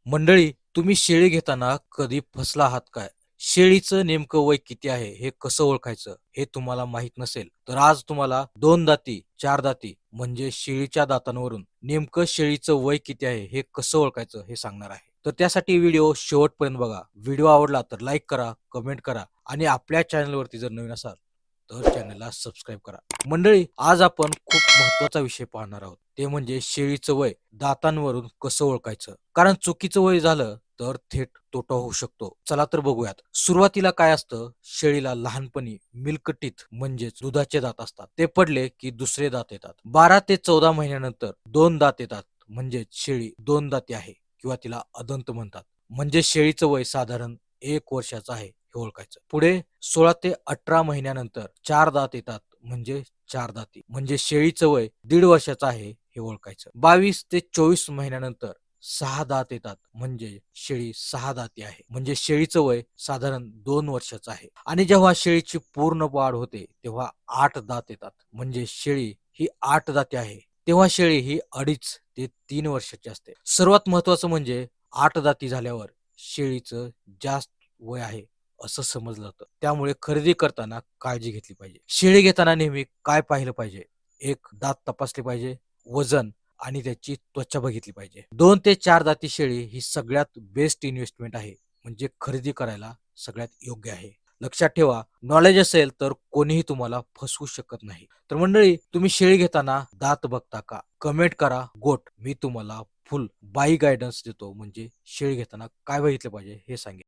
मंडळी, तुम्ही शेळी घेताना कधी फसला आहात काय? शेळीचं नेमकं वय किती आहे हे कसं ओळखायचं हे तुम्हाला माहित नसेल तर आज तुम्हाला दोन दाती, चार दाती म्हणजे शेळीच्या दातांवरून नेमकं शेळीचं वय किती आहे हे कसं ओळखायचं हे सांगणार आहे. तर त्यासाठी व्हिडिओ शेवटपर्यंत बघा. व्हिडिओ आवडला तर लाईक करा, कमेंट करा आणि आपल्या चॅनलवरती जर नवीन असाल तर चॅनलला सबस्क्राईब करा. मंडळी, आज आपण खूप महत्त्वाचा विषय पाहणार आहोत. ते म्हणजे शेळीचं वय दातांवरून कसं ओळखायचं. कारण चुकीचं वय झालं तर थेट तोटा होऊ शकतो. चला तर बघूयात. सुरुवातीला काय असतं, शेळीला लहानपणी मिल्क टीथ म्हणजेच दुधाचे दात असतात. ते पडले की दुसरे दात येतात. 12 ते 14 महिन्यानंतर दोन दात येतात. म्हणजेच शेळी दोन दाती आहे किंवा तिला अदंत म्हणतात. म्हणजे शेळीचं वय साधारण 1 वर्षाचं आहे हे ओळखायचं. पुढे 16 ते 18 महिन्यानंतर चार दात येतात. म्हणजे चार दाती म्हणजे शेळीचं वय 1.5 वर्षाचं आहे हे ओळखायचं. 22 ते 24 महिन्यानंतर सहा दात येतात. म्हणजे शेळी सहा दाती आहे. म्हणजे शेळीचं वय साधारण 2 वर्षाचं आहे. आणि जेव्हा शेळीची पूर्ण वाढ होते तेव्हा 8 दात येतात. म्हणजे शेळी ही 8 दाती आहे. तेव्हा शेळी ही 2.5 ते 3 वर्षाची असते. सर्वात महत्वाचं म्हणजे 8 दाती झाल्यावर शेळीचं जास्त वय आहे असं समजलं जातं. त्यामुळे खरेदी करताना काळजी घेतली पाहिजे. शेळी घेताना नेहमी काय पाहिलं पाहिजे? एक, दात तपासले पाहिजे, वजन आणि त्याची त्वचा बघितली पाहिजे. 2 ते 4 दाती शेळी ही सगळ्यात बेस्ट इन्व्हेस्टमेंट आहे. म्हणजे खरेदी करायला सगळ्यात योग्य आहे. लक्षात ठेवा, नॉलेज असेल तर कोणीही तुम्हाला फसवू शकत नाही. तर मंडळी, तुम्ही शेळी घेताना दात बघता का? कमेंट करा गोट. मी तुम्हाला फुल बाई गायडन्स देतो. म्हणजे शेळी घेताना काय बघितलं पाहिजे हे सांगेन.